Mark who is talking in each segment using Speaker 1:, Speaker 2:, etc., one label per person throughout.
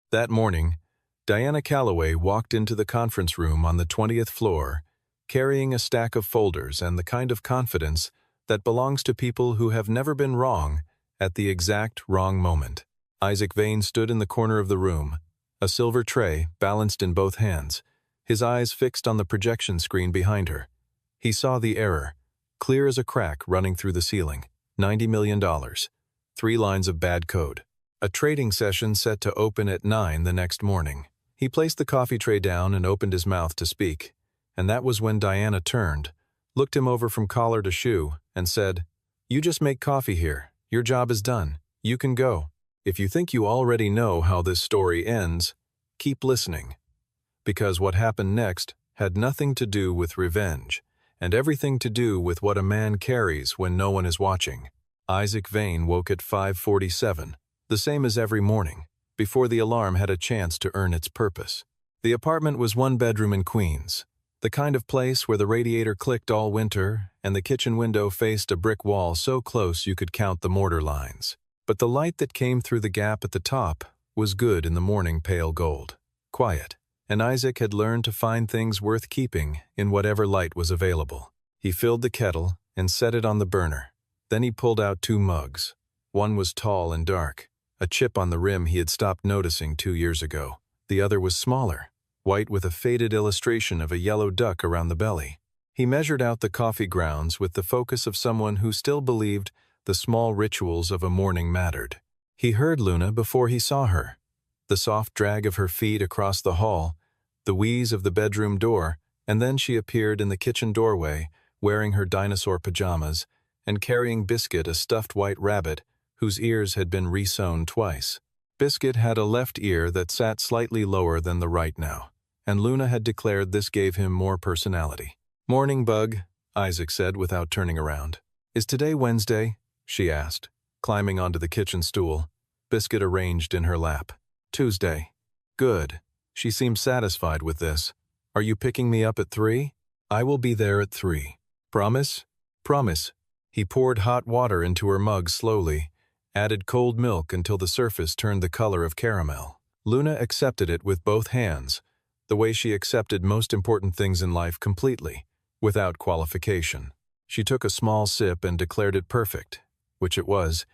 Speaker 1: That morning, Diana Calloway walked into the conference room on the 20th floor, carrying a stack of folders and the kind of confidence that belongs to people who have never been wrong at the exact wrong moment. Isaac Vane stood in the corner of the room, a silver tray balanced in both hands, his eyes fixed on the projection screen behind her. He saw the error, clear as a crack running through the ceiling. $90 million. 3 lines of bad code. A trading session set to open at 9 the next morning. He placed the coffee tray down and opened his mouth to speak, and that was when Diana turned, looked him over from collar to shoe, and said, "You just make coffee here. Your job is done. You can go. If you think you already know how this story ends, keep listening." Because what happened next had nothing to do with revenge, and everything to do with what a man carries when no one is watching. Isaac Vane woke at 5:47, the same as every morning, before the alarm had a chance to earn its purpose. The apartment was 1 bedroom in Queens, the kind of place where the radiator clicked all winter and the kitchen window faced a brick wall so close you could count the mortar lines. But the light that came through the gap at the top was good in the morning pale gold, quiet, and Isaac had learned to find things worth keeping in whatever light was available. He filled the kettle and set it on the burner. Then he pulled out 2 mugs. One was tall and dark, a chip on the rim he had stopped noticing 2 years ago. The other was smaller, white with a faded illustration of a yellow duck around the belly. He measured out the coffee grounds with the focus of someone who still believed the small rituals of a morning mattered. He heard Luna before he saw her. The soft drag of her feet across the hall, the wheeze of the bedroom door, and then she appeared in the kitchen doorway, wearing her dinosaur pajamas and carrying Biscuit, a stuffed white rabbit whose ears had been resewn twice. Biscuit had a left ear that sat slightly lower than the right now, and Luna had declared this gave him more personality. "Morning, Bug," Isaac said without turning around. "Is today Wednesday?" she asked, climbing onto the kitchen stool, Biscuit arranged in her lap. "Tuesday." "Good." She seemed satisfied with this. "Are you picking me up at 3? I will be there at 3. Promise?" "Promise." He poured hot water into her mug slowly, added cold milk until the surface turned the color of caramel. Luna accepted it with both hands, the way she accepted most important things in life completely, without qualification. She took a small sip and declared it perfect, which it was,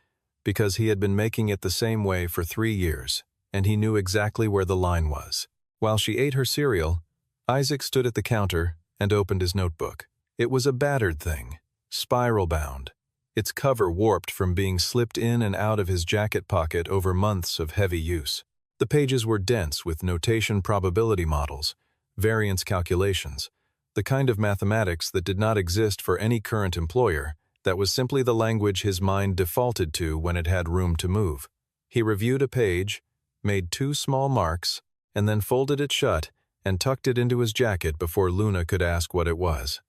Speaker 1: because he had been making it the same way for 3 years, and he knew exactly where the line was. While she ate her cereal, Isaac stood at the counter and opened his notebook. It was a battered thing, spiral-bound, its cover warped from being slipped in and out of his jacket pocket over months of heavy use. The pages were dense with notation probability models, variance calculations, the kind of mathematics that did not exist for any current employer, that was simply the language his mind defaulted to when it had room to move. He reviewed a page, made 2 small marks, and then folded it shut and tucked it into his jacket before Luna could ask what it was.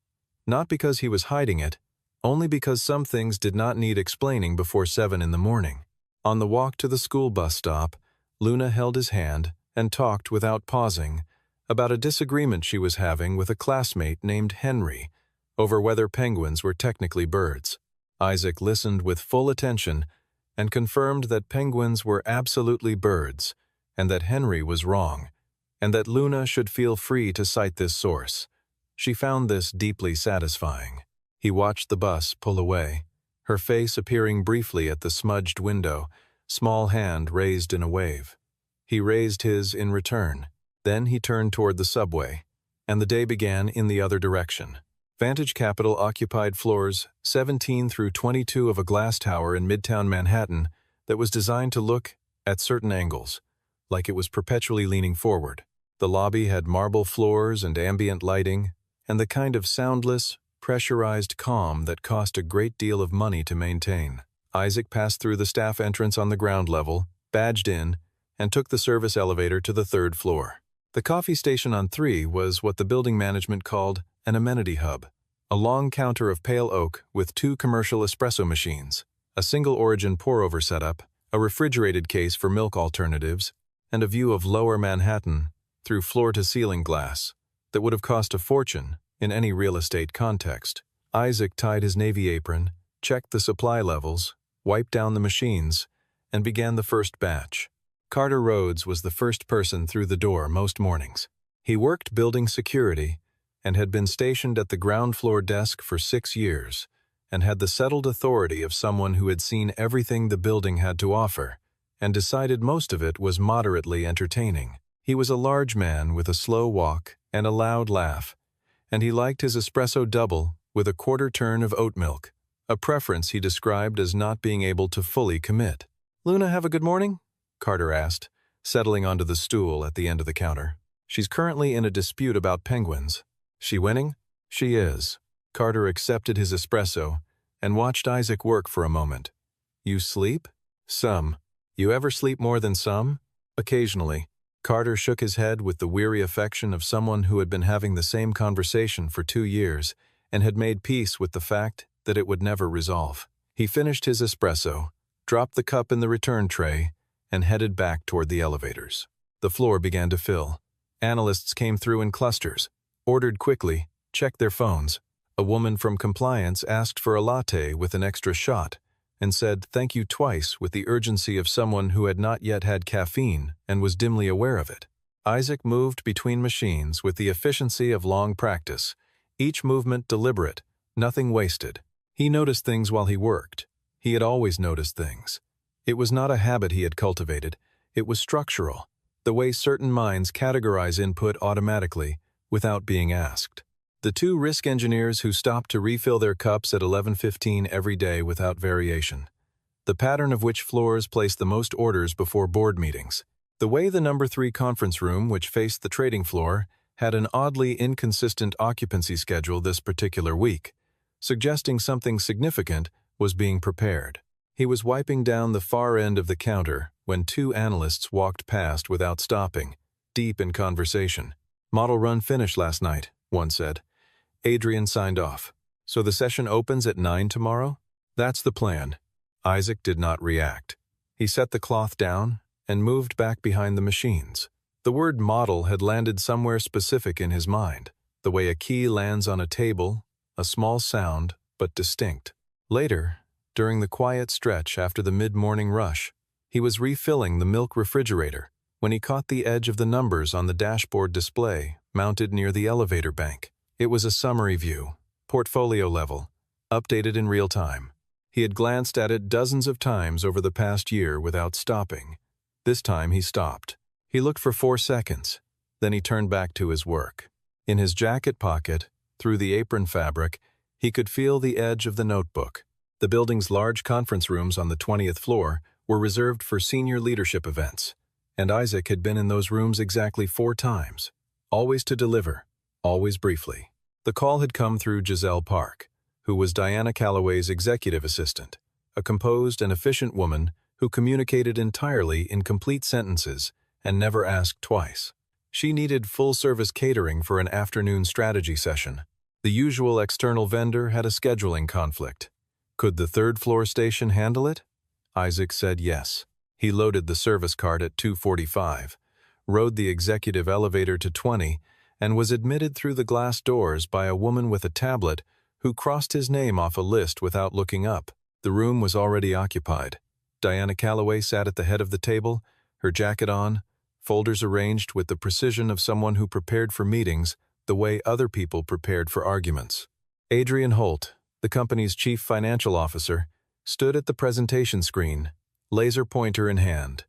Speaker 1: Not because he was hiding it, only because some things did not need explaining before 7 in the morning. On the walk to the school bus stop, Luna held his hand and talked without pausing about a disagreement she was having with a classmate named Henry over whether penguins were technically birds. Isaac listened with full attention and confirmed that penguins were absolutely birds and that Henry was wrong, and that Luna should feel free to cite this source. She found this deeply satisfying. He watched the bus pull away, her face appearing briefly at the smudged window, small hand raised in a wave. He raised his in return. Then he turned toward the subway, and the day began in the other direction. Vantage Capital occupied floors 17 through 22 of a glass tower in Midtown Manhattan that was designed to look at certain angles, like it was perpetually leaning forward. The lobby had marble floors and ambient lighting, and the kind of soundless, pressurized calm that cost a great deal of money to maintain. Isaac passed through the staff entrance on the ground level, badged in, and took the service elevator to the 3rd floor. The coffee station on 3 was what the building management called an amenity hub, a long counter of pale oak with 2 commercial espresso machines, a single-origin pour-over setup, a refrigerated case for milk alternatives, and a view of lower Manhattan through floor-to-ceiling glass that would have cost a fortune in any real estate context. Isaac tied his navy apron, checked the supply levels, wiped down the machines, and began the first batch. Carter Rhodes was the first person through the door most mornings. He worked building security and had been stationed at the ground floor desk for 6 years and had the settled authority of someone who had seen everything the building had to offer and decided most of it was moderately entertaining. He was a large man with a slow walk and a loud laugh, and he liked his espresso double with a quarter turn of oat milk, a preference he described as not being able to fully commit. "Luna have a good morning?" Carter asked, settling onto the stool at the end of the counter. "She's currently in a dispute about penguins. She winning?" "She is." Carter accepted his espresso and watched Isaac work for a moment. "You sleep?" "Some." "You ever sleep more than some?" "Occasionally." Carter shook his head with the weary affection of someone who had been having the same conversation for 2 years and had made peace with the fact that it would never resolve. He finished his espresso, dropped the cup in the return tray, and headed back toward the elevators. The floor began to fill. Analysts came through in clusters, ordered quickly, checked their phones. A woman from compliance asked for a latte with an extra shot and said thank you twice with the urgency of someone who had not yet had caffeine and was dimly aware of it. Isaac moved between machines with the efficiency of long practice, each movement deliberate, nothing wasted. He noticed things while he worked. He had always noticed things. It was not a habit he had cultivated. It was structural, the way certain minds categorize input automatically, without being asked. The 2 risk engineers who stopped to refill their cups at 11:15 every day without variation. The pattern of which floors placed the most orders before board meetings. The way the number 3 conference room, which faced the trading floor, had an oddly inconsistent occupancy schedule this particular week, suggesting something significant was being prepared. He was wiping down the far end of the counter when 2 analysts walked past without stopping, deep in conversation. "Model run finished last night," one said. Adrian signed off. "So the session opens at 9 tomorrow?" "That's the plan." Isaac did not react. He set the cloth down and moved back behind the machines. The word model had landed somewhere specific in his mind, the way a key lands on a table, a small sound, but distinct. Later, during the quiet stretch after the mid-morning rush, he was refilling the milk refrigerator when he caught the edge of the numbers on the dashboard display mounted near the elevator bank. It was a summary view, portfolio level, updated in real time. He had glanced at it dozens of times over the past year without stopping. This time he stopped. He looked for 4 seconds, then he turned back to his work. In his jacket pocket, through the apron fabric, he could feel the edge of the notebook. The building's large conference rooms on the 20th floor were reserved for senior leadership events, and Isaac had been in those rooms exactly 4 times, always to deliver, always briefly. The call had come through Giselle Park, who was Diana Calloway's executive assistant, a composed and efficient woman who communicated entirely in complete sentences and never asked twice. She needed full-service catering for an afternoon strategy session. The usual external vendor had a scheduling conflict. Could the 3rd floor station handle it? Isaac said yes. He loaded the service cart at 2:45, rode the executive elevator to 20, and was admitted through the glass doors by a woman with a tablet who crossed his name off a list without looking up. The room was already occupied. Diana Calloway sat at the head of the table, her jacket on, folders arranged with the precision of someone who prepared for meetings the way other people prepared for arguments. Adrian Holt, the company's chief financial officer, stood at the presentation screen, laser pointer in hand.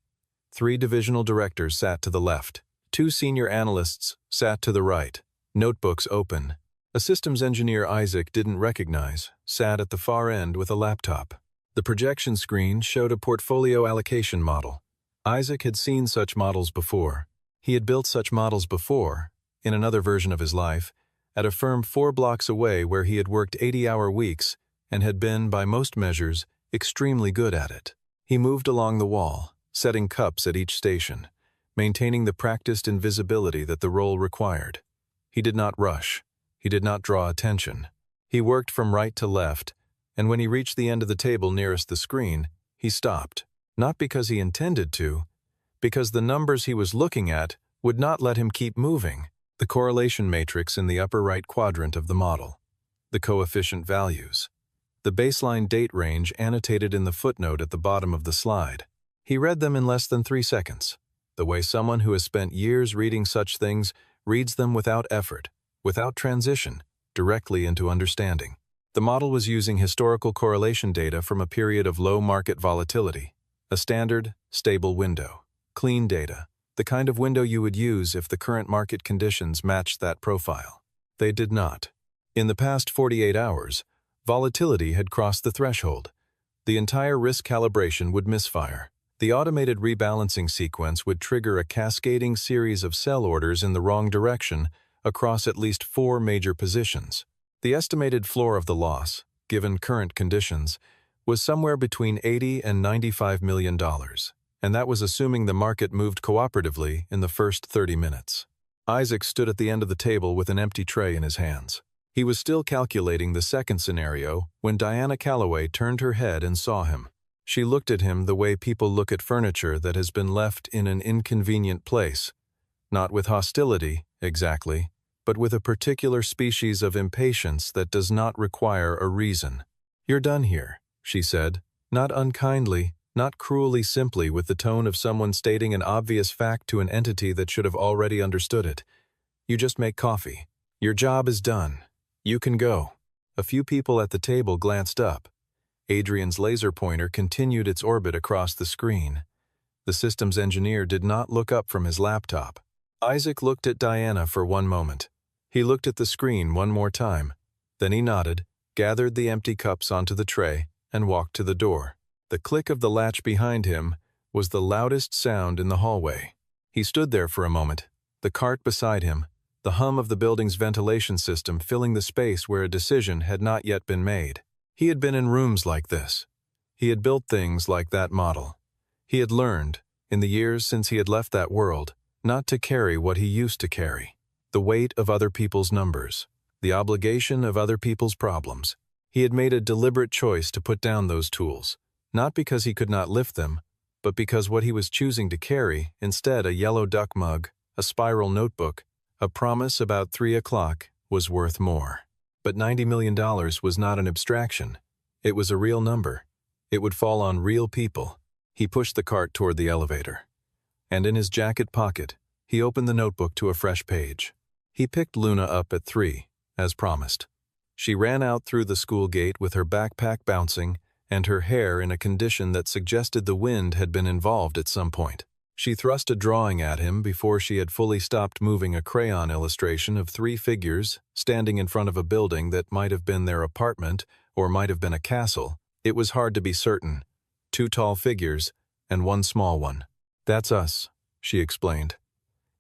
Speaker 1: 3 divisional directors sat to the left. 2 senior analysts sat to the right, notebooks open. A systems engineer Isaac didn't recognize sat at the far end with a laptop. The projection screen showed a portfolio allocation model. Isaac had seen such models before. He had built such models before, in another version of his life, at a firm 4 blocks away where he had worked 80-hour weeks and had been, by most measures, extremely good at it. He moved along the wall, setting cups at each station, maintaining the practiced invisibility that the role required. He did not rush. He did not draw attention. He worked from right to left, and when he reached the end of the table nearest the screen, he stopped. Not because he intended to, because the numbers he was looking at would not let him keep moving. The correlation matrix in the upper right quadrant of the model. The coefficient values. The baseline date range annotated in the footnote at the bottom of the slide. He read them in less than 3 seconds. the way someone who has spent years reading such things reads them without effort, without transition, directly into understanding. The model was using historical correlation data from a period of low market volatility, a standard, stable window, clean data, the kind of window you would use if the current market conditions matched that profile. They did not. In the past 48 hours, volatility had crossed the threshold. The entire risk calibration would misfire. The automated rebalancing sequence would trigger a cascading series of sell orders in the wrong direction across at least 4 major positions. The estimated floor of the loss, given current conditions, was somewhere between $80 and $95 million, and that was assuming the market moved cooperatively in the first 30 minutes. Isaac stood at the end of the table with an empty tray in his hands. He was still calculating the second scenario when Diana Calloway turned her head and saw him. She looked at him the way people look at furniture that has been left in an inconvenient place, not with hostility, exactly, but with a particular species of impatience that does not require a reason. "You're done here," she said, not unkindly, not cruelly, simply with the tone of someone stating an obvious fact to an entity that should have already understood it. "You just make coffee. Your job is done. You can go." A few people at the table glanced up. Adrian's laser pointer continued its orbit across the screen. The systems engineer did not look up from his laptop. Isaac looked at Diana for one moment. He looked at the screen one more time. Then he nodded, gathered the empty cups onto the tray, and walked to the door. The click of the latch behind him was the loudest sound in the hallway. He stood there for a moment, the cart beside him, the hum of the building's ventilation system filling the space where a decision had not yet been made. He had been in rooms like this. He had built things like that model. He had learned, in the years since he had left that world, not to carry what he used to carry. The weight of other people's numbers, the obligation of other people's problems. He had made a deliberate choice to put down those tools, not because he could not lift them, but because what he was choosing to carry, instead a yellow duck mug, a spiral notebook, a promise about 3 o'clock, was worth more. But $90 million was not an abstraction. It was a real number. It would fall on real people. He pushed the cart toward the elevator. And in his jacket pocket, he opened the notebook to a fresh page. He picked Luna up at 3, as promised. She ran out through the school gate with her backpack bouncing and her hair in a condition that suggested the wind had been involved at some point. She thrust a drawing at him before she had fully stopped moving a crayon illustration of 3 figures standing in front of a building that might have been their apartment or might have been a castle. It was hard to be certain. 2 tall figures and 1 small one. "That's us," she explained.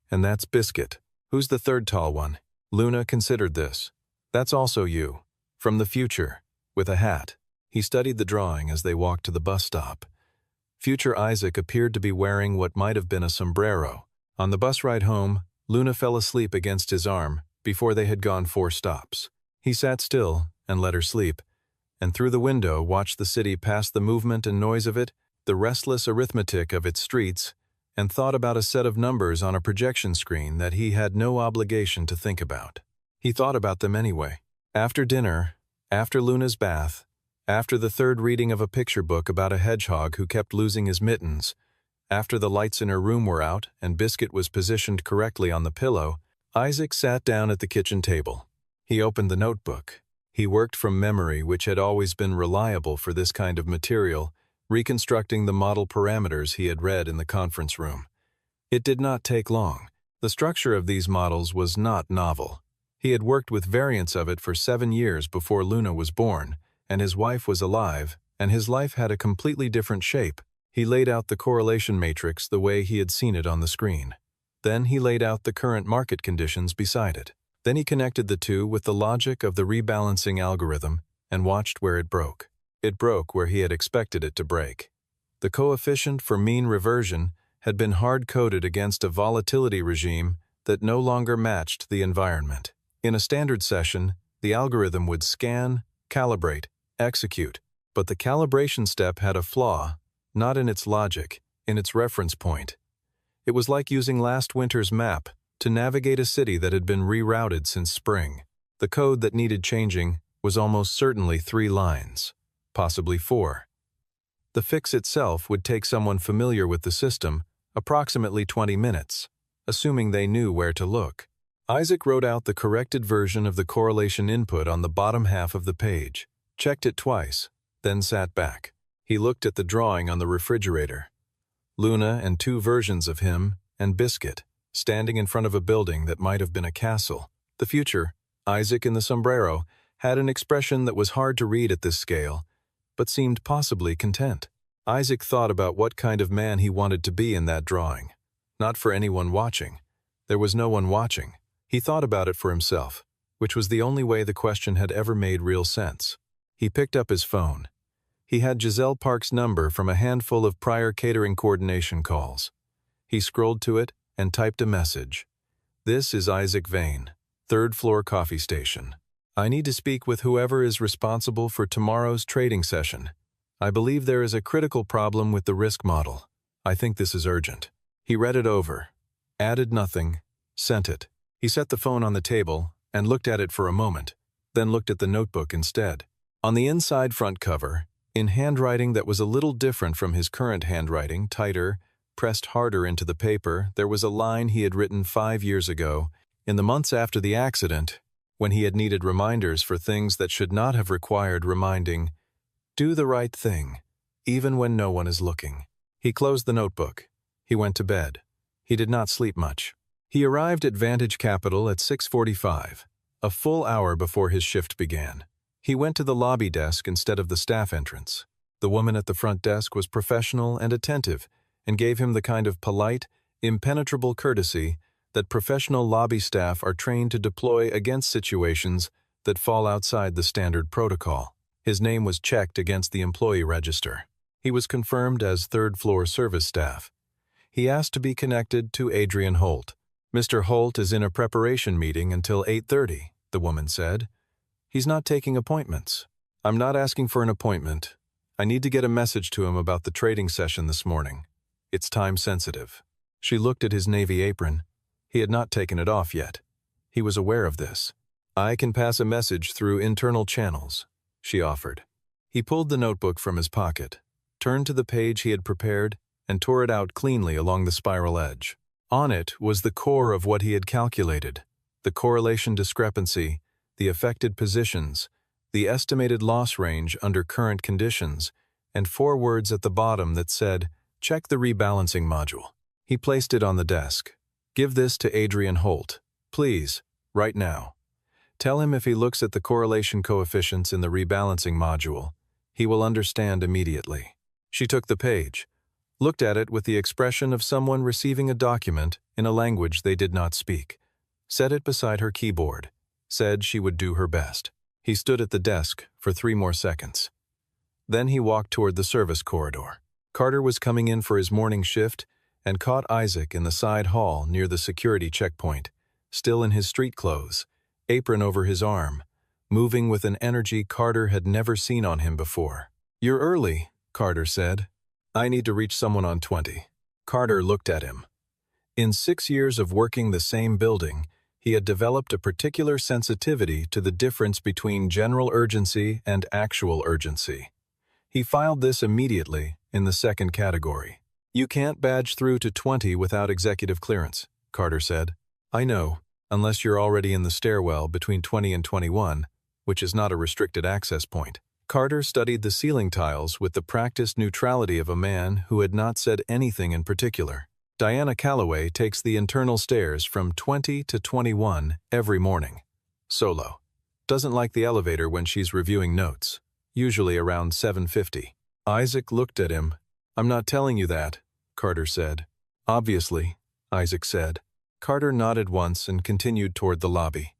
Speaker 1: "And that's Biscuit. Who's the 3rd tall one?" Luna considered this. "That's also you. From the future. With a hat." He studied the drawing as they walked to the bus stop. Future Isaac appeared to be wearing what might have been a sombrero. On the bus ride home, Luna fell asleep against his arm before they had gone 4 stops. He sat still and let her sleep, and through the window watched the city past the movement and noise of it, the restless arithmetic of its streets, and thought about a set of numbers on a projection screen that he had no obligation to think about. He thought about them anyway. After dinner, after Luna's bath, after the 3rd reading of a picture book about a hedgehog who kept losing his mittens, after the lights in her room were out and Biscuit was positioned correctly on the pillow, Isaac sat down at the kitchen table. He opened the notebook. He worked from memory, which had always been reliable for this kind of material, reconstructing the model parameters he had read in the conference room. It did not take long. The structure of these models was not novel. He had worked with variants of it for 7 years before Luna was born, and his wife was alive, and his life had a completely different shape. He laid out the correlation matrix the way he had seen it on the screen. Then he laid out the current market conditions beside it. Then he connected the two with the logic of the rebalancing algorithm and watched where it broke. It broke where he had expected it to break. The coefficient for mean reversion had been hard-coded against a volatility regime that no longer matched the environment. In a standard session, the algorithm would scan, calibrate, execute, but the calibration step had a flaw, not in its logic, in its reference point. It was like using last winter's map to navigate a city that had been rerouted since spring. The code that needed changing was almost certainly 3 lines, possibly 4. The fix itself would take someone familiar with the system approximately 20 minutes, assuming they knew where to look. Isaac wrote out the corrected version of the correlation input on the bottom half of the page, checked it twice, then sat back. He looked at the drawing on the refrigerator. Luna and two versions of him and Biscuit, standing in front of a building that might have been a castle. The future, Isaac in the sombrero, had an expression that was hard to read at this scale, but seemed possibly content. Isaac thought about what kind of man he wanted to be in that drawing. Not for anyone watching. There was no one watching. He thought about it for himself, which was the only way the question had ever made real sense. He picked up his phone. He had Giselle Park's number from a handful of prior catering coordination calls. He scrolled to it and typed a message. "This is Isaac Vane, third floor coffee station. I need to speak with whoever is responsible for tomorrow's trading session. I believe there is a critical problem with the risk model. I think this is urgent." He read it over, added nothing, sent it. He set the phone on the table and looked at it for a moment, then looked at the notebook instead. On the inside front cover, in handwriting that was a little different from his current handwriting, tighter, pressed harder into the paper, there was a line he had written 5 years ago, in the months after the accident, when he had needed reminders for things that should not have required reminding. Do the right thing, even when no one is looking. He closed the notebook. He went to bed. He did not sleep much. He arrived at Vantage Capital at 6:45, a full hour before his shift began. He went to the lobby desk instead of the staff entrance. The woman at the front desk was professional and attentive and gave him the kind of polite, impenetrable courtesy that professional lobby staff are trained to deploy against situations that fall outside the standard protocol. His name was checked against the employee register. He was confirmed as third-floor service staff. He asked to be connected to Adrian Holt. "Mr. Holt is in a preparation meeting until 8:30, the woman said. "He's not taking appointments." "I'm not asking for an appointment. I need to get a message to him about the trading session this morning. It's time-sensitive." She looked at his navy apron. He had not taken it off yet. He was aware of this. "I can pass a message through internal channels," she offered. He pulled the notebook from his pocket, turned to the page he had prepared, and tore it out cleanly along the spiral edge. On it was the core of what he had calculated, the correlation discrepancy, the affected positions, the estimated loss range under current conditions, and 4 words at the bottom that said, "Check the rebalancing module." He placed it on the desk. "Give this to Adrian Holt, please, right now. Tell him if he looks at the correlation coefficients in the rebalancing module, he will understand immediately." She took the page, looked at it with the expression of someone receiving a document in a language they did not speak, set it beside her keyboard, said she would do her best. He stood at the desk for 3 more seconds. Then he walked toward the service corridor. Carter was coming in for his morning shift and caught Isaac in the side hall near the security checkpoint, still in his street clothes, apron over his arm, moving with an energy Carter had never seen on him before. "You're early," Carter said. "I need to reach someone on 20. Carter looked at him. In 6 years of working the same building, he had developed a particular sensitivity to the difference between general urgency and actual urgency. He filed this immediately in the second category. "You can't badge through to 20 without executive clearance," Carter said. "I know, unless you're already in the stairwell between 20 and 21, which is not a restricted access point." Carter studied the ceiling tiles with the practiced neutrality of a man who had not said anything in particular. Diana Calloway takes the internal stairs from 20 to 21 every morning. Solo. Doesn't like the elevator when she's reviewing notes, usually around 7:50. Isaac looked at him. "I'm not telling you that," Carter said. "Obviously," Isaac said. Carter nodded once and continued toward the lobby.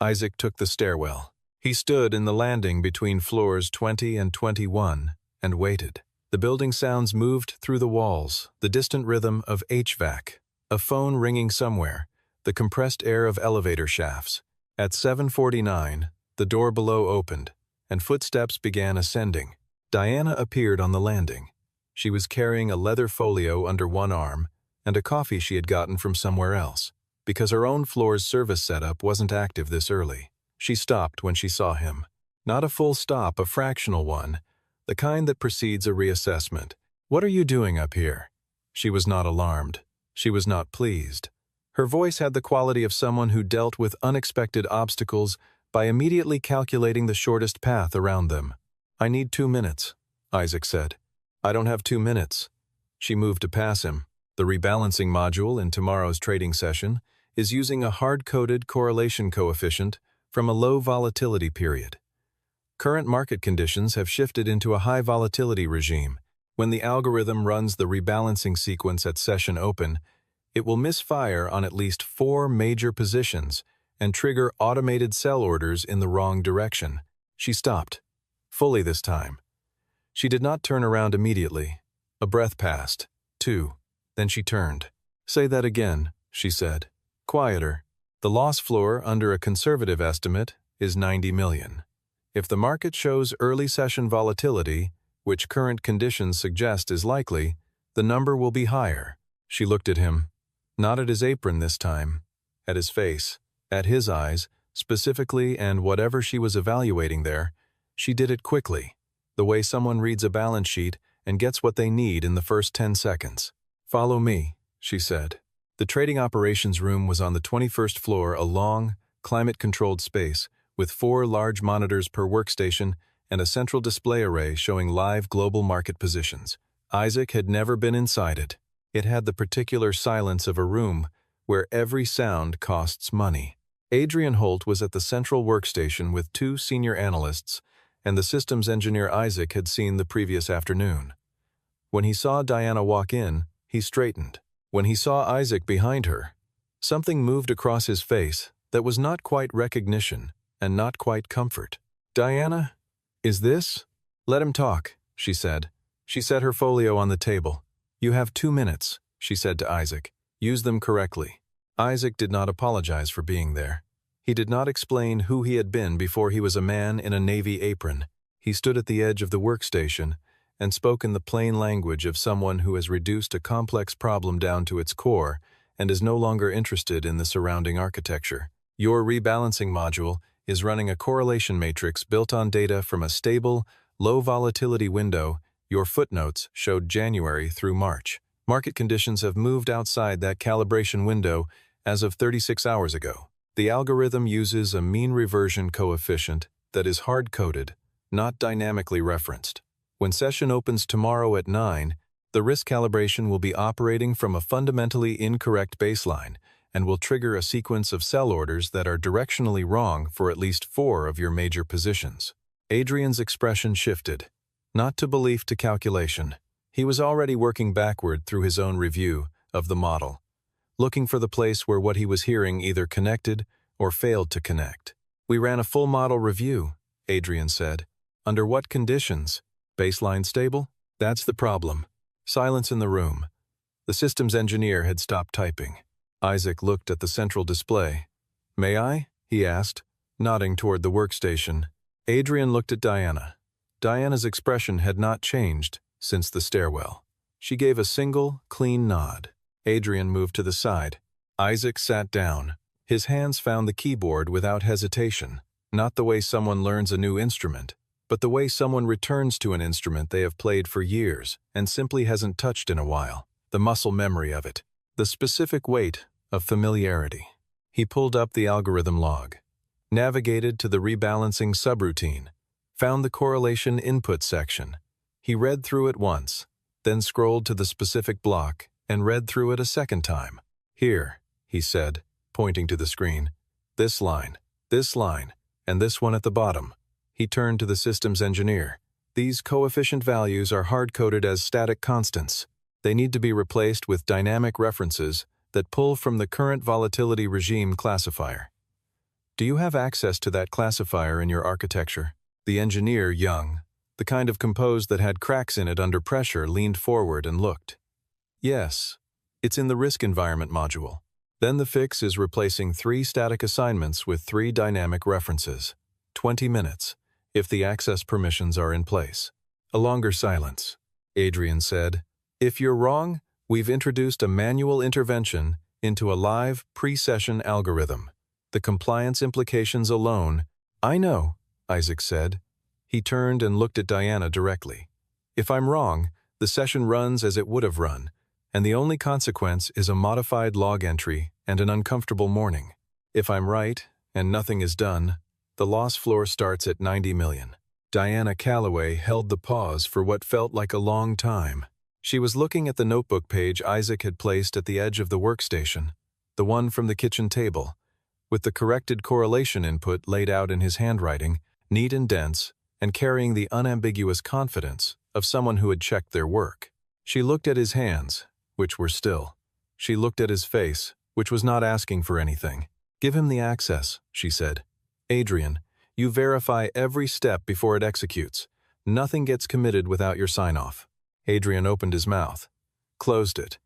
Speaker 1: Isaac took the stairwell. He stood in the landing between floors 20 and 21 and waited. The building sounds moved through the walls, the distant rhythm of HVAC, a phone ringing somewhere, the compressed air of elevator shafts. At 7:49, the door below opened, and footsteps began ascending. Diana appeared on the landing. She was carrying a leather folio under one arm and a coffee she had gotten from somewhere else, because her own floor's service setup wasn't active this early. She stopped when she saw him. Not a full stop, a fractional one, the kind that precedes a reassessment. "What are you doing up here?" She was not alarmed. She was not pleased. Her voice had the quality of someone who dealt with unexpected obstacles by immediately calculating the shortest path around them. "I need 2 minutes," Isaac said. "I don't have 2 minutes." She moved to pass him. The rebalancing module in tomorrow's trading session is using a hard-coded correlation coefficient from a low volatility period. Current market conditions have shifted into a high volatility regime. When the algorithm runs the rebalancing sequence at session open, it will misfire on at least 4 major positions and trigger automated sell orders in the wrong direction. She stopped, fully this time. She did not turn around immediately. A breath passed, 2. Then she turned. "Say that again," she said. "Quieter. The loss floor under a conservative estimate is 90 million. If the market shows early session volatility, which current conditions suggest is likely, the number will be higher." She looked at him. Not at his apron this time. At his face. At his eyes, specifically, and whatever she was evaluating there, she did it quickly, the way someone reads a balance sheet and gets what they need in the first 10 seconds. "Follow me," she said. The trading operations room was on the 21st floor, a long, climate-controlled space with 4 large monitors per workstation and a central display array showing live global market positions. Isaac had never been inside it. It had the particular silence of a room where every sound costs money. Adrian Holt was at the central workstation with 2 senior analysts, and the systems engineer Isaac had seen the previous afternoon. When he saw Diana walk in, he straightened. When he saw Isaac behind her, something moved across his face that was not quite recognition and not quite comfort. "Diana, is this?" "Let him talk," she said. She set her folio on the table. "You have 2 minutes," she said to Isaac. "Use them correctly." Isaac did not apologize for being there. He did not explain who he had been before he was a man in a navy apron. He stood at the edge of the workstation and spoke in the plain language of someone who has reduced a complex problem down to its core and is no longer interested in the surrounding architecture. "Your rebalancing module is running a correlation matrix built on data from a stable, low-volatility window. Your footnotes showed January through March. Market conditions have moved outside that calibration window as of 36 hours ago. The algorithm uses a mean reversion coefficient that is hard-coded, not dynamically referenced. When session opens tomorrow at 9, the risk calibration will be operating from a fundamentally incorrect baseline and will trigger a sequence of sell orders that are directionally wrong for at least 4 of your major positions." Adrian's expression shifted. Not to belief to calculation. He was already working backward through his own review of the model, looking for the place where what he was hearing either connected or failed to connect. "We ran a full model review," Adrian said. "Under what conditions? Baseline stable? That's the problem." Silence in the room. The systems engineer had stopped typing. Isaac looked at the central display. "May I?" he asked, nodding toward the workstation. Adrian looked at Diana. Diana's expression had not changed since the stairwell. She gave a single, clean nod. Adrian moved to the side. Isaac sat down. His hands found the keyboard without hesitation, not the way someone learns a new instrument, but the way someone returns to an instrument they have played for years and simply hasn't touched in a while, the muscle memory of it, the specific weight of familiarity. He pulled up the algorithm log, navigated to the rebalancing subroutine, found the correlation input section. He read through it once, then scrolled to the specific block and read through it a second time. "Here," he said, pointing to the screen. This line, and this one at the bottom." He turned to the systems engineer. "These coefficient values are hard-coded as static constants. They need to be replaced with dynamic references that pull from the current volatility regime classifier. Do you have access to that classifier in your architecture?" The engineer, young, the kind of compose that had cracks in it under pressure, leaned forward and looked. "Yes, it's in the risk environment module. Then the fix is replacing 3 static assignments with 3 dynamic references. 20 minutes, if the access permissions are in place." A longer silence. Adrian said, "If you're wrong, we've introduced a manual intervention into a live, pre-session algorithm. The compliance implications alone—" "I know," Isaac said. He turned and looked at Diana directly. "If I'm wrong, the session runs as it would have run, and the only consequence is a modified log entry and an uncomfortable morning. If I'm right, and nothing is done, the loss floor starts at 90 million. Diana Calloway held the pause for what felt like a long time. She was looking at the notebook page Isaac had placed at the edge of the workstation, the one from the kitchen table, with the corrected correlation input laid out in his handwriting, neat and dense, and carrying the unambiguous confidence of someone who had checked their work. She looked at his hands, which were still. She looked at his face, which was not asking for anything. "Give him the access," she said. "Adrian, you verify every step before it executes. Nothing gets committed without your sign-off." Adrian opened his mouth, closed it.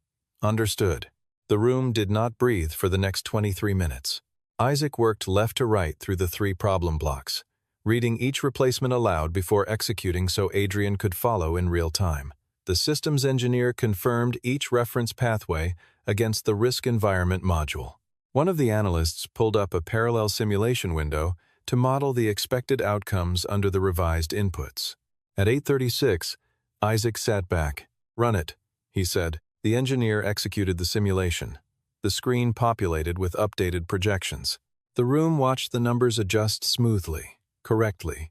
Speaker 1: Understood. The room did not breathe for the next 23 minutes. Isaac worked left to right through the 3 problem blocks, reading each replacement aloud before executing so Adrian could follow in real time. The systems engineer confirmed each reference pathway against the risk environment module. One of the analysts pulled up a parallel simulation window to model the expected outcomes under the revised inputs. At 8:36, Isaac sat back. "Run it," he said. The engineer executed the simulation. The screen populated with updated projections. The room watched the numbers adjust smoothly, correctly,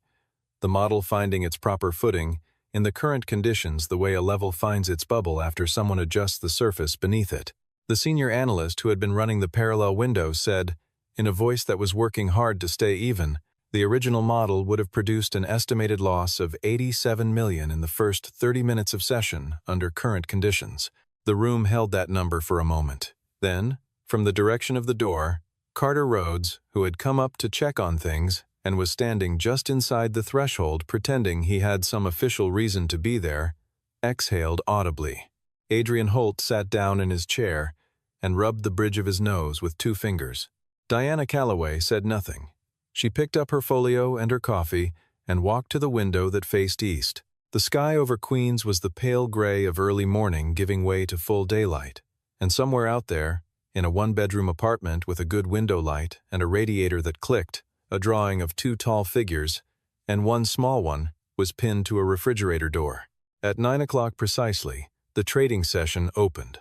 Speaker 1: the model finding its proper footing in the current conditions the way a level finds its bubble after someone adjusts the surface beneath it. The senior analyst who had been running the parallel window said, in a voice that was working hard to stay even, the original model would have produced an estimated loss of 87 million in the first 30 minutes of session under current conditions. The room held that number for a moment. Then, from the direction of the door, Carter Rhodes, who had come up to check on things and was standing just inside the threshold pretending he had some official reason to be there, exhaled audibly. Adrian Holt sat down in his chair and rubbed the bridge of his nose with 2 fingers. Diana Calloway said nothing. She picked up her folio and her coffee and walked to the window that faced east. The sky over Queens was the pale gray of early morning giving way to full daylight, and somewhere out there, in a 1-bedroom apartment with a good window light and a radiator that clicked, a drawing of 2 tall figures, and 1 small one, was pinned to a refrigerator door. At 9 o'clock precisely, the trading session opened.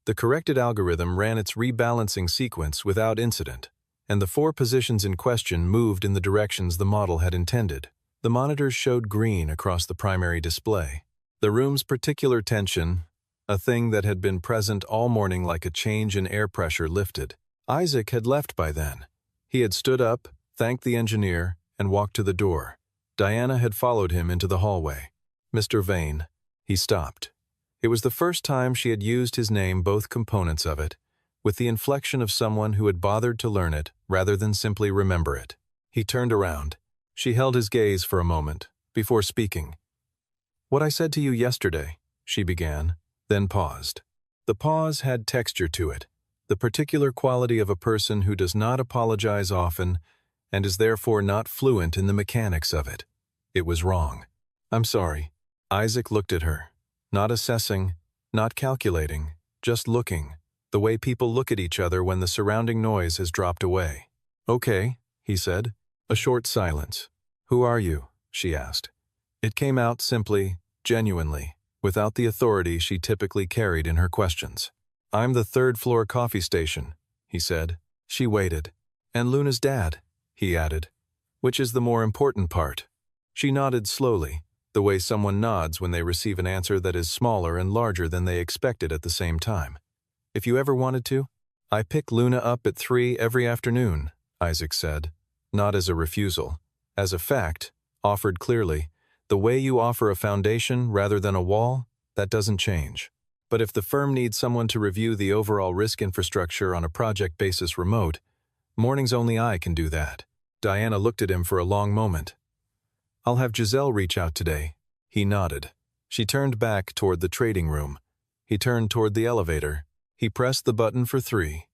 Speaker 1: The corrected algorithm ran its rebalancing sequence without incident, and the 4 positions in question moved in the directions the model had intended. The monitors showed green across the primary display. The room's particular tension, a thing that had been present all morning like a change in air pressure, lifted. Isaac had left by then. He had stood up, thanked the engineer, and walked to the door. Diana had followed him into the hallway. "Mr. Vane." He stopped. It was the first time she had used his name, both components of it, with the inflection of someone who had bothered to learn it rather than simply remember it. He turned around. She held his gaze for a moment, before speaking. "What I said to you yesterday," she began, then paused. The pause had texture to it, the particular quality of a person who does not apologize often and is therefore not fluent in the mechanics of it. It was wrong. "I'm sorry." Isaac looked at her, not assessing, not calculating, just looking, the way people look at each other when the surrounding noise has dropped away. "Okay," he said. A short silence. "Who are you?" she asked. It came out simply, genuinely, without the authority she typically carried in her questions. "I'm the 3rd-floor coffee station," he said. She waited. "And Luna's dad," he added. "Which is the more important part?" She nodded slowly, the way someone nods when they receive an answer that is smaller and larger than they expected at the same time. "If you ever wanted to?" "I pick Luna up at 3 every afternoon," Isaac said, not as a refusal, as a fact, offered clearly. "The way you offer a foundation rather than a wall, that doesn't change. But if the firm needs someone to review the overall risk infrastructure on a project basis remote, mornings only I can do that." Diana looked at him for a long moment. "I'll have Giselle reach out today." He nodded. She turned back toward the trading room. He turned toward the elevator. He pressed the button for 3,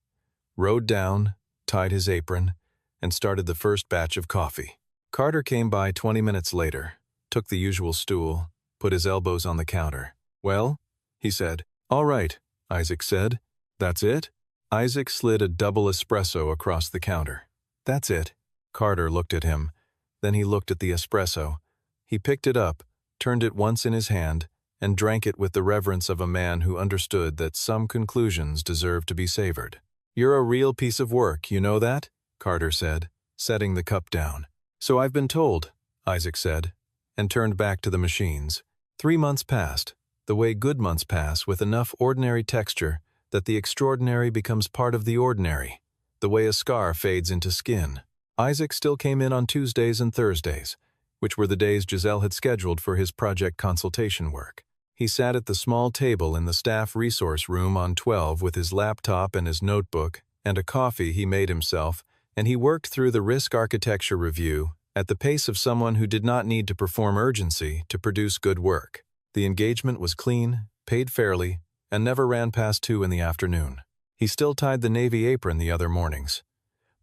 Speaker 1: rode down, tied his apron, and started the first batch of coffee. Carter came by 20 minutes later, took the usual stool, put his elbows on the counter. "Well?" he said. "All right," Isaac said. "That's it?" Isaac slid a double espresso across the counter. "That's it." Carter looked at him. Then he looked at the espresso. He picked it up, turned it once in his hand, and drank it with the reverence of a man who understood that some conclusions deserve to be savored. "You're a real piece of work, you know that?" Carter said, setting the cup down. "So I've been told," Isaac said, and turned back to the machines. 3 months passed, the way good months pass, with enough ordinary texture that the extraordinary becomes part of the ordinary, the way a scar fades into skin. Isaac still came in on Tuesdays and Thursdays, which were the days Giselle had scheduled for his project consultation work. He sat at the small table in the staff resource room on 12 with his laptop and his notebook and a coffee he made himself, and he worked through the risk architecture review at the pace of someone who did not need to perform urgency to produce good work. The engagement was clean, paid fairly, and never ran past 2 in the afternoon. He still tied the navy apron the other mornings,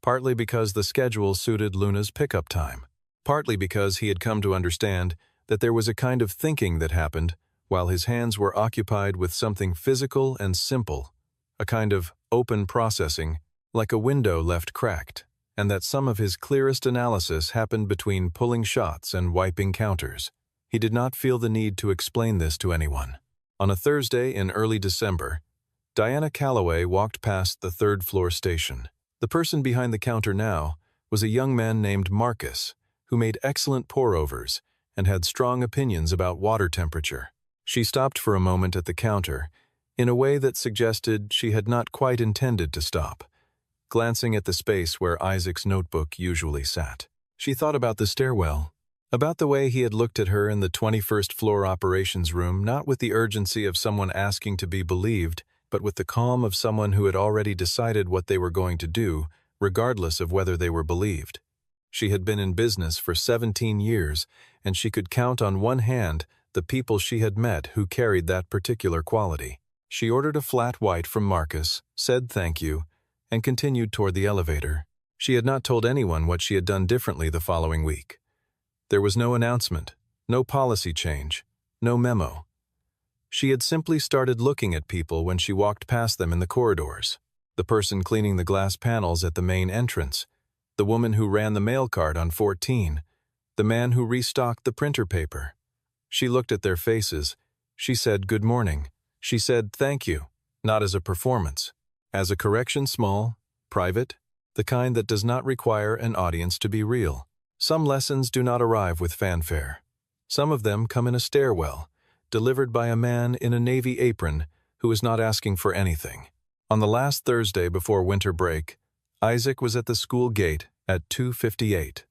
Speaker 1: partly because the schedule suited Luna's pickup time, partly because he had come to understand that there was a kind of thinking that happened while his hands were occupied with something physical and simple, a kind of open processing, like a window left cracked, and that some of his clearest analysis happened between pulling shots and wiping counters. He did not feel the need to explain this to anyone. On a Thursday in early December, Diana Calloway walked past the third-floor station. The person behind the counter now was a young man named Marcus, who made excellent pour-overs and had strong opinions about water temperature. She stopped for a moment at the counter, in a way that suggested she had not quite intended to stop, glancing at the space where Isaac's notebook usually sat. She thought about the stairwell, about the way he had looked at her in the 21st floor operations room, not with the urgency of someone asking to be believed, but with the calm of someone who had already decided what they were going to do, regardless of whether they were believed. She had been in business for 17 years, and she could count on one hand the people she had met who carried that particular quality. She ordered a flat white from Marcus, said thank you, and continued toward the elevator. She had not told anyone what she had done differently the following week. There was no announcement, no policy change, no memo. She had simply started looking at people when she walked past them in the corridors. The person cleaning the glass panels at the main entrance, the woman who ran the mail cart on 14, the man who restocked the printer paper. She looked at their faces. She said good morning. She said thank you, not as a performance, as a correction, small, private, the kind that does not require an audience to be real. Some lessons do not arrive with fanfare. Some of them come in a stairwell, delivered by a man in a navy apron who is not asking for anything. On the last Thursday before winter break, Isaac was at the school gate at 2:58.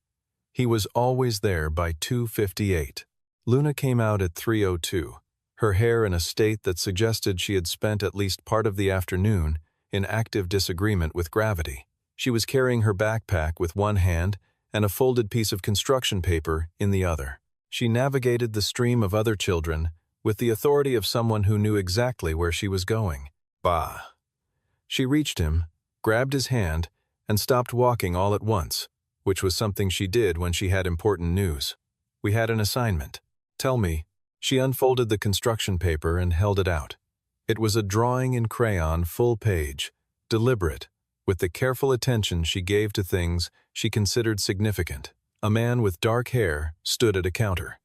Speaker 1: He was always there by 2:58. Luna came out at 3:02, her hair in a state that suggested she had spent at least part of the afternoon in active disagreement with gravity. She was carrying her backpack with one hand and a folded piece of construction paper in the other. She navigated the stream of other children with the authority of someone who knew exactly where she was going. Bah! She reached him, grabbed his hand, and stopped walking all at once, which was something she did when she had important news. "We had an assignment." "Tell me." She unfolded the construction paper and held it out. It was a drawing in crayon, full page, deliberate, with the careful attention she gave to things she considered significant. A man with dark hair stood at a counter.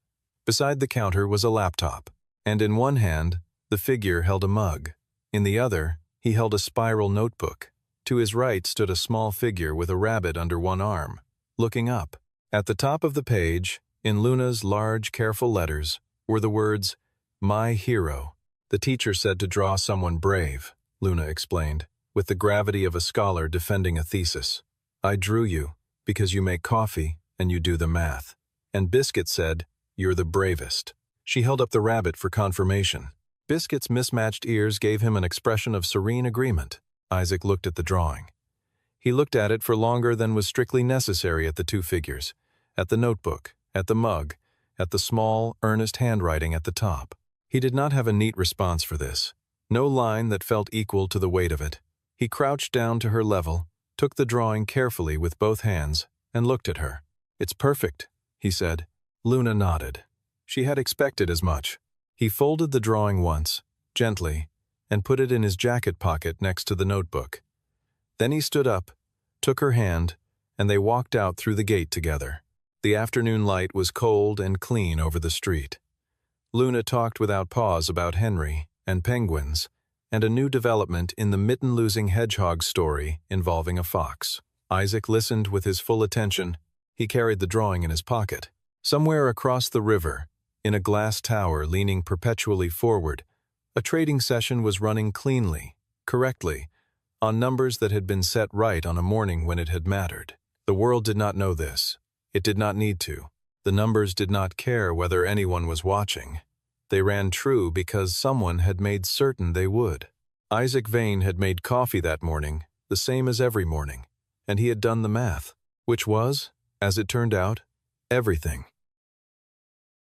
Speaker 1: Beside the counter was a laptop, and in one hand, the figure held a mug. In the other, he held a spiral notebook. To his right stood a small figure with a rabbit under one arm, looking up. At the top of the page, in Luna's large, careful letters, were the words, "My hero." "The teacher said to draw someone brave," Luna explained, with the gravity of a scholar defending a thesis. "I drew you because you make coffee and you do the math. And Biscuit said, you're the bravest." She held up the rabbit for confirmation. Biscuit's mismatched ears gave him an expression of serene agreement. Isaac looked at the drawing. He looked at it for longer than was strictly necessary at the two figures, at the notebook, at the mug, at the small, earnest handwriting at the top. He did not have a neat response for this, no line that felt equal to the weight of it. He crouched down to her level, took the drawing carefully with both hands, and looked at her. "It's perfect," he said. Luna nodded. She had expected as much. He folded the drawing once, gently, and put it in his jacket pocket next to the notebook. Then he stood up, took her hand, and they walked out through the gate together. The afternoon light was cold and clean over the street. Luna talked without pause about Henry and penguins, and a new development in the mitten-losing hedgehog story involving a fox. Isaac listened with his full attention. He carried the drawing in his pocket. Somewhere across the river, in a glass tower leaning perpetually forward, a trading session was running cleanly, correctly, on numbers that had been set right on a morning when it had mattered. The world did not know this. It did not need to. The numbers did not care whether anyone was watching. They ran true because someone had made certain they would. Isaac Vane had made coffee that morning, the same as every morning, and he had done the math, which was, as it turned out, everything.